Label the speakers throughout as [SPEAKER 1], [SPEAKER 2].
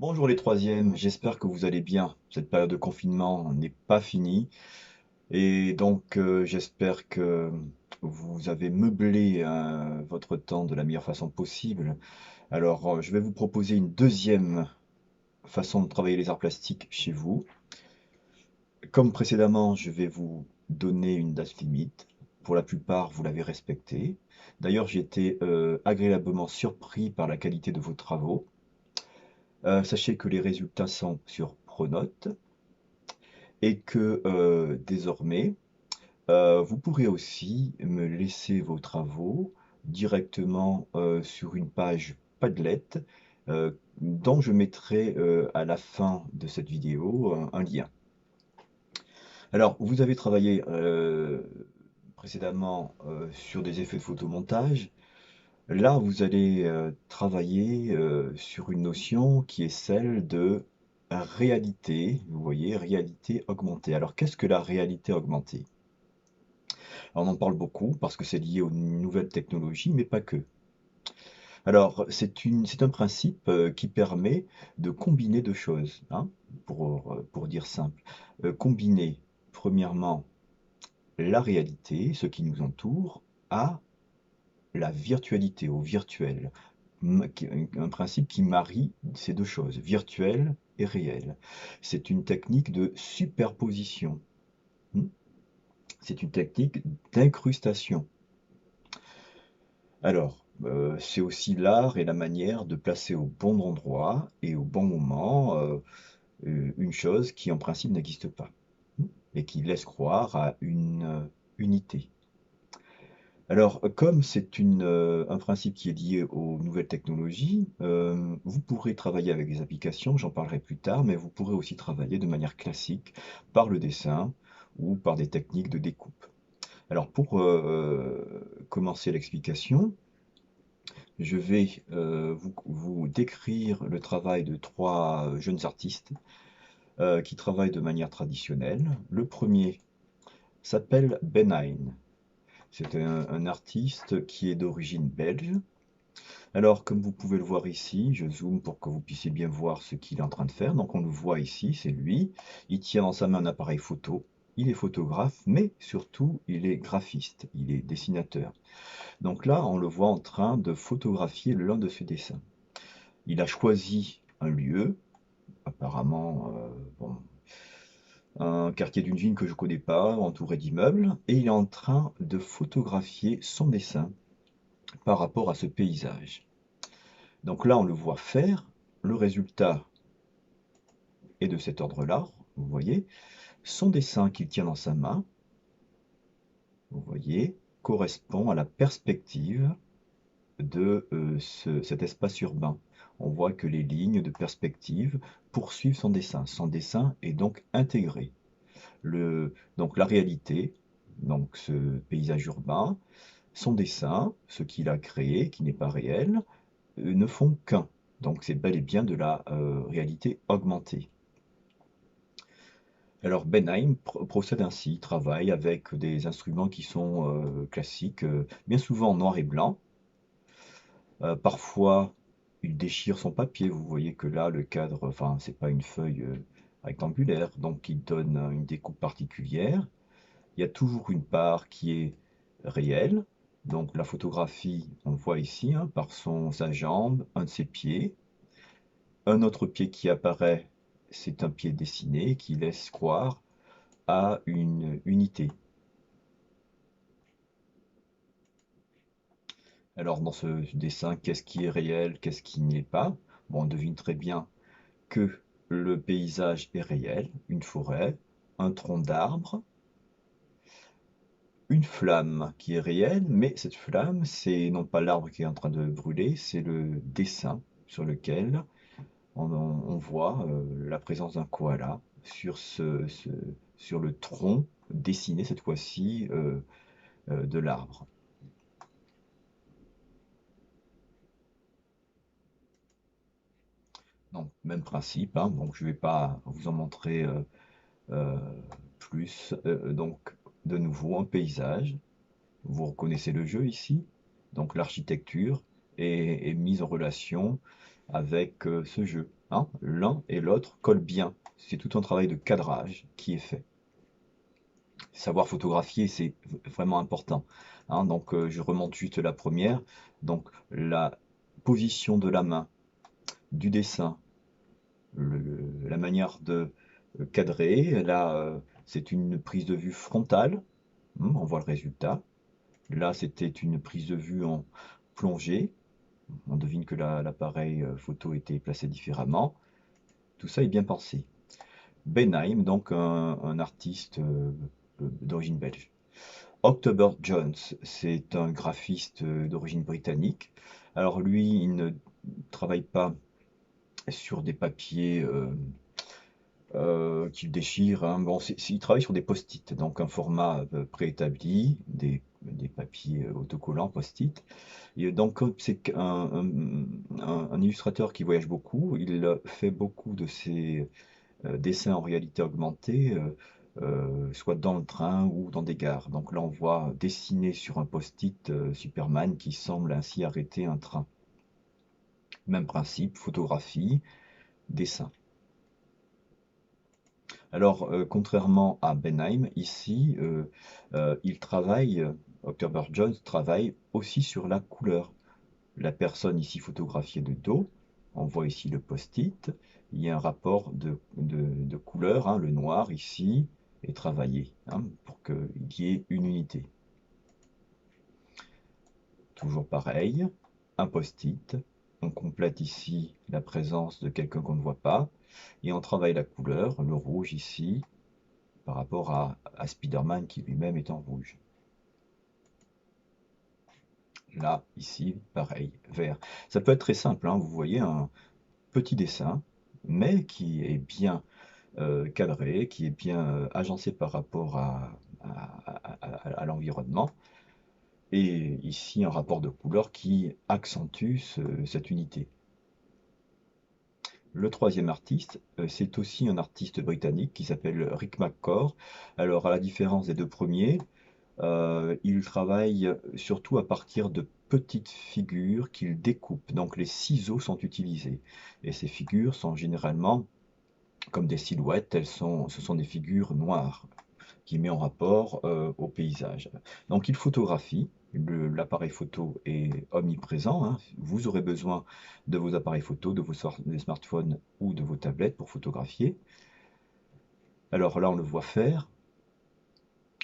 [SPEAKER 1] Bonjour les troisièmes, j'espère que vous allez bien. Cette période de confinement n'est pas finie et donc j'espère que vous avez meublé votre temps de la meilleure façon possible. Alors je vais vous proposer une deuxième façon de travailler les arts plastiques chez vous. Comme précédemment, je vais vous donner une date limite. Pour la plupart, vous l'avez respectée. D'ailleurs, j'ai été agréablement surpris par la qualité de vos travaux. Sachez que les résultats sont sur Pronote et que désormais, vous pourrez aussi me laisser vos travaux directement sur une page Padlet dont je mettrai à la fin de cette vidéo un lien. Alors, vous avez travaillé précédemment sur des effets de photomontage. Là, vous allez travailler sur une notion qui est celle de réalité, vous voyez, réalité augmentée. Alors, qu'est-ce que la réalité augmentée? On en parle beaucoup parce que c'est lié aux nouvelles technologies, mais pas que. Alors, c'est un principe qui permet de combiner deux choses, hein, pour dire simple. Combiner, premièrement, la réalité, ce qui nous entoure, à la virtualité, au virtuel. Un principe qui marie ces deux choses, virtuel et réel. C'est une technique de superposition. Hmm. C'est une technique d'incrustation. Alors, c'est aussi l'art et la manière de placer au bon endroit et au bon moment une chose qui en principe n'existe pas, hmm, et qui laisse croire à une unité. Alors, comme c'est un principe qui est lié aux nouvelles technologies, vous pourrez travailler avec des applications, j'en parlerai plus tard, mais vous pourrez aussi travailler de manière classique par le dessin ou par des techniques de découpe. Alors, pour commencer l'explication, je vais vous décrire le travail de trois jeunes artistes qui travaillent de manière traditionnelle. Le premier s'appelle Ben Hein. C'est un artiste qui est d'origine belge. Alors, comme vous pouvez le voir ici, je zoome pour que vous puissiez bien voir ce qu'il est en train de faire. Donc, on le voit ici, c'est lui. Il tient dans sa main un appareil photo. Il est photographe, mais surtout, il est graphiste, il est dessinateur. Donc là, on le voit en train de photographier l'un de ses dessins. Il a choisi un lieu, apparemment, bon, un quartier d'une ville que je ne connais pas, entouré d'immeubles, et il est en train de photographier son dessin par rapport à ce paysage. Donc là, on le voit faire. Le résultat est de cet ordre-là, vous voyez. Son dessin qu'il tient dans sa main, vous voyez, correspond à la perspective de cet espace urbain. On voit que les lignes de perspective poursuivent son dessin. Son dessin est donc intégré. Donc la réalité, donc ce paysage urbain, son dessin, ce qu'il a créé, qui n'est pas réel, ne font qu'un. Donc c'est bel et bien de la réalité augmentée. Alors Benheim procède ainsi, il travaille avec des instruments qui sont classiques, bien souvent en noir et blanc. Parfois, il déchire son papier. Vous voyez que là, le cadre, enfin, c'est pas une feuille rectangulaire, donc il donne une découpe particulière. Il y a toujours une part qui est réelle. Donc la photographie, on le voit ici, hein, par sa jambe, un de ses pieds. Un autre pied qui apparaît, c'est un pied dessiné qui laisse croire à une unité. Alors dans ce dessin, qu'est-ce qui est réel, qu'est-ce qui n'y est pas? Bon, on devine très bien que le paysage est réel, une forêt, un tronc d'arbre, une flamme qui est réelle, mais cette flamme, c'est non pas l'arbre qui est en train de brûler, c'est le dessin sur lequel on voit la présence d'un koala sur, sur le tronc dessiné cette fois-ci de l'arbre. Donc, même principe, hein, donc je ne vais pas vous en montrer euh, plus. Donc, de nouveau, un paysage. Vous reconnaissez le jeu ici. Donc, l'architecture est mise en relation avec ce jeu, hein. L'un et l'autre collent bien. C'est tout un travail de cadrage qui est fait. Savoir photographier, c'est vraiment important, hein. Donc, je remonte juste la première. Donc, la position de la main, du dessin, la manière de cadrer. Là, c'est une prise de vue frontale. On voit le résultat. Là, c'était une prise de vue en plongée. On devine que l'appareil photo était placé différemment. Tout ça est bien pensé. Benheim, donc un artiste d'origine belge. October Jones, c'est un graphiste d'origine britannique. Alors lui, il ne travaille pas sur des papiers qu'il déchire, hein. Bon, il travaille sur des post-it, donc un format préétabli, des papiers autocollants post-it. Et donc, comme c'est un illustrateur qui voyage beaucoup, il fait beaucoup de ses dessins en réalité augmentée, soit dans le train ou dans des gares. Donc là, on voit dessiner sur un post-it Superman qui semble ainsi arrêter un train. Même principe, photographie, dessin. Alors, contrairement à Benheim, ici, il travaille, October Jones travaille aussi sur la couleur. La personne ici photographiée de dos, on voit ici le post-it, il y a un rapport de couleur, hein, le noir ici est travaillé, hein, pour qu'il y ait une unité. Toujours pareil, un post-it, on complète ici la présence de quelqu'un qu'on ne voit pas, et on travaille la couleur, le rouge ici, par rapport à Spider-Man qui lui-même est en rouge. Là, ici, pareil, vert. Ça peut être très simple, hein, vous voyez un petit dessin, mais qui est bien cadré, qui est bien agencé par rapport à l'environnement. Et ici, un rapport de couleur qui accentue cette unité. Le troisième artiste, c'est aussi un artiste britannique qui s'appelle Rick McCord. Alors, à la différence des deux premiers, il travaille surtout à partir de petites figures qu'il découpe. Donc les ciseaux sont utilisés. Et ces figures sont généralement comme des silhouettes, ce sont des figures noires qui met en rapport au paysage. Donc il photographie, l'appareil photo est omniprésent, hein. Vous aurez besoin de vos appareils photo, des smartphones ou de vos tablettes pour photographier. Alors là, on le voit faire.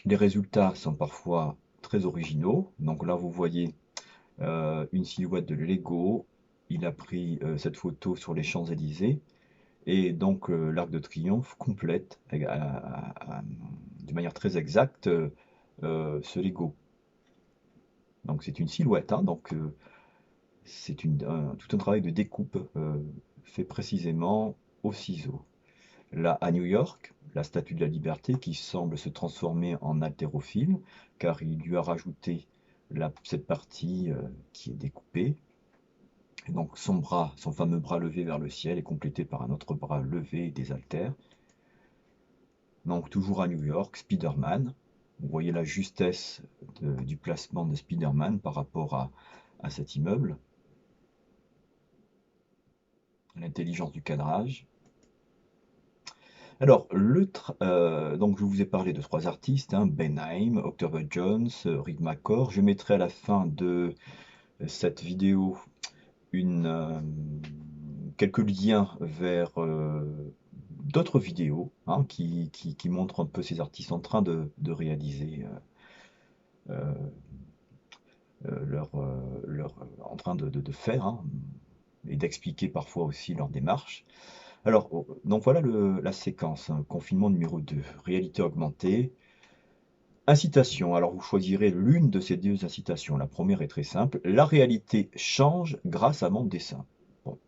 [SPEAKER 1] Les résultats sont parfois très originaux. Donc là, vous voyez une silhouette de Lego. Il a pris cette photo sur les Champs-Élysées. Et donc l'Arc de Triomphe complète de manière très exacte ce Lego. Donc c'est une silhouette, hein, donc c'est tout un travail de découpe fait précisément au ciseau. Là, à New York, la Statue de la Liberté qui semble se transformer en haltérophile, car il lui a rajouté cette partie qui est découpée. Et donc son fameux bras levé vers le ciel, est complété par un autre bras levé et des haltères. Donc toujours à New York, Spider-Man. Vous voyez la justesse du placement de Spider-Man par rapport à cet immeuble. L'intelligence du cadrage. Alors, donc je vous ai parlé de trois artistes, hein, Benheim, October Jones, Rick McCord. Je mettrai à la fin de cette vidéo quelques liens vers d'autres vidéos, hein, qui montrent un peu ces artistes en train de réaliser en train de faire, hein, et d'expliquer parfois aussi leur démarche. Alors, donc voilà la séquence, hein, confinement numéro 2, réalité augmentée, incitation. Alors vous choisirez l'une de ces deux incitations. La première est très simple, la réalité change grâce à mon dessin. Bon,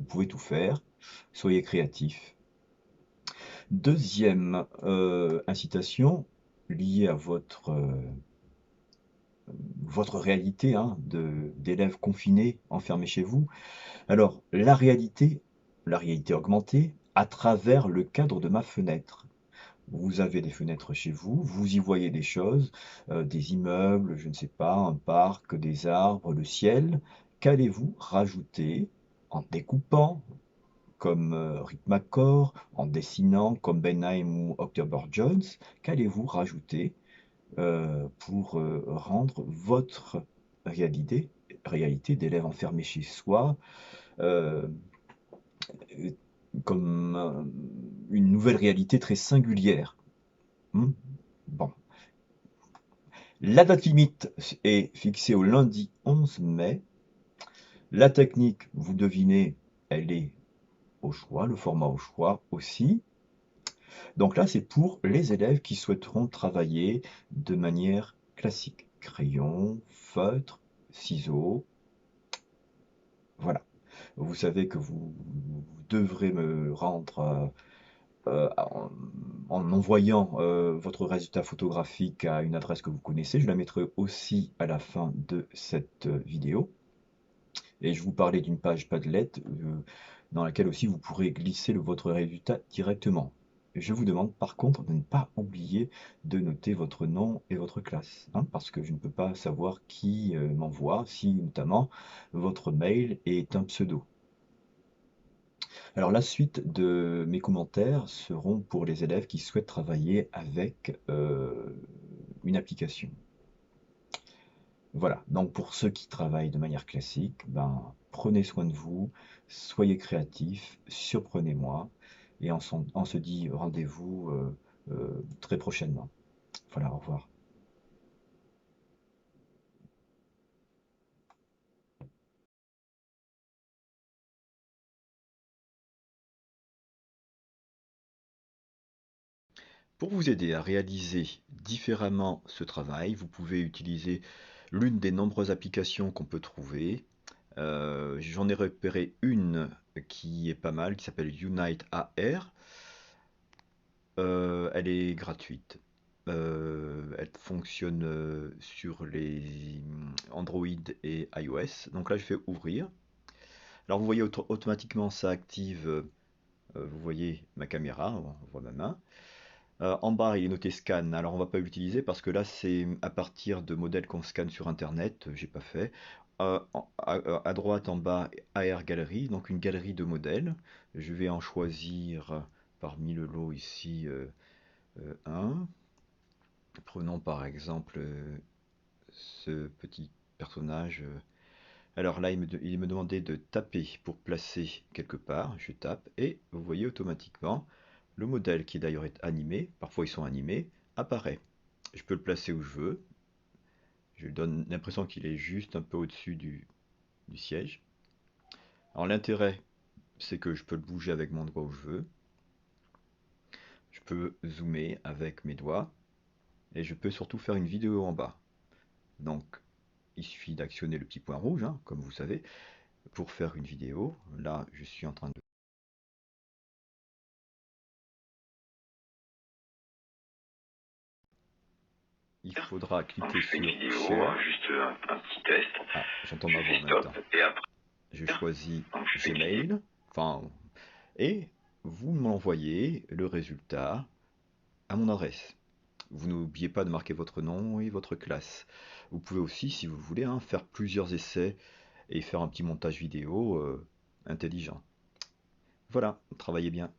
[SPEAKER 1] vous pouvez tout faire, soyez créatif. Deuxième incitation, liée à votre réalité, hein, d'élèves confinés, enfermés chez vous. Alors, la réalité augmentée, à travers le cadre de ma fenêtre. Vous avez des fenêtres chez vous, vous y voyez des choses, des immeubles, je ne sais pas, un parc, des arbres, le ciel, qu'allez-vous rajouter en découpant, comme Rick McCord, en dessinant, comme Ben Haim ou October Jones? Qu'allez-vous rajouter pour rendre votre réalité d'élève enfermé chez soi euh, euh, comme une nouvelle réalité très singulière? Hmm. Bon. La date limite est fixée au lundi 11 mai. La technique, vous devinez, elle est au choix, le format au choix aussi. Donc là, c'est pour les élèves qui souhaiteront travailler de manière classique. Crayon, feutre, ciseaux, voilà. Vous savez que vous devrez me rendre en envoyant votre résultat photographique à une adresse que vous connaissez. Je la mettrai aussi à la fin de cette vidéo. Et je vous parlais d'une page Padlet dans laquelle aussi vous pourrez glisser votre résultat directement. Je vous demande par contre de ne pas oublier de noter votre nom et votre classe, hein, parce que je ne peux pas savoir qui m'envoie, si notamment votre mail est un pseudo. Alors la suite de mes commentaires seront pour les élèves qui souhaitent travailler avec une application. Voilà, donc pour ceux qui travaillent de manière classique, ben, prenez soin de vous, soyez créatifs, surprenez-moi, et on se dit rendez-vous très prochainement. Voilà, au revoir. Pour vous aider à réaliser différemment ce travail, vous pouvez utiliser l'une des nombreuses applications qu'on peut trouver. J'en ai repéré une qui est pas mal, qui s'appelle Unite AR. Elle est gratuite. Elle fonctionne sur les Android et iOS. Donc là, je fais ouvrir. Alors vous voyez automatiquement ça active. Vous voyez ma caméra, on voit ma main. En bas, il est noté scan. Alors on va pas l'utiliser parce que là, c'est à partir de modèles qu'on scanne sur Internet. J'ai pas fait. À droite, en bas, AR Gallery, donc une galerie de modèles. Je vais en choisir parmi le lot ici un. Prenons par exemple ce petit personnage. Alors là, il me demandait de taper pour placer quelque part. Je tape et vous voyez automatiquement le modèle qui d'ailleurs est animé. Parfois ils sont animés, apparaît. Je peux le placer où je veux. Je lui donne l'impression qu'il est juste un peu au-dessus du siège. Alors l'intérêt, c'est que je peux le bouger avec mon doigt où je veux. Je peux zoomer avec mes doigts. Et je peux surtout faire une vidéo en bas. Donc il suffit d'actionner le petit point rouge, hein, comme vous savez, pour faire une vidéo. Là, je suis en train de... Il faudra cliquer sur Share.
[SPEAKER 2] Juste un petit test.
[SPEAKER 1] Ah, j'entends ma voix en même temps.
[SPEAKER 2] Et après,
[SPEAKER 1] Je choisis
[SPEAKER 2] donc je fais
[SPEAKER 1] Gmail. Enfin, et vous m'envoyez le résultat à mon adresse. Vous n'oubliez pas de marquer votre nom et votre classe. Vous pouvez aussi, si vous voulez, hein, faire plusieurs essais et faire un petit montage vidéo intelligent. Voilà, travaillez bien.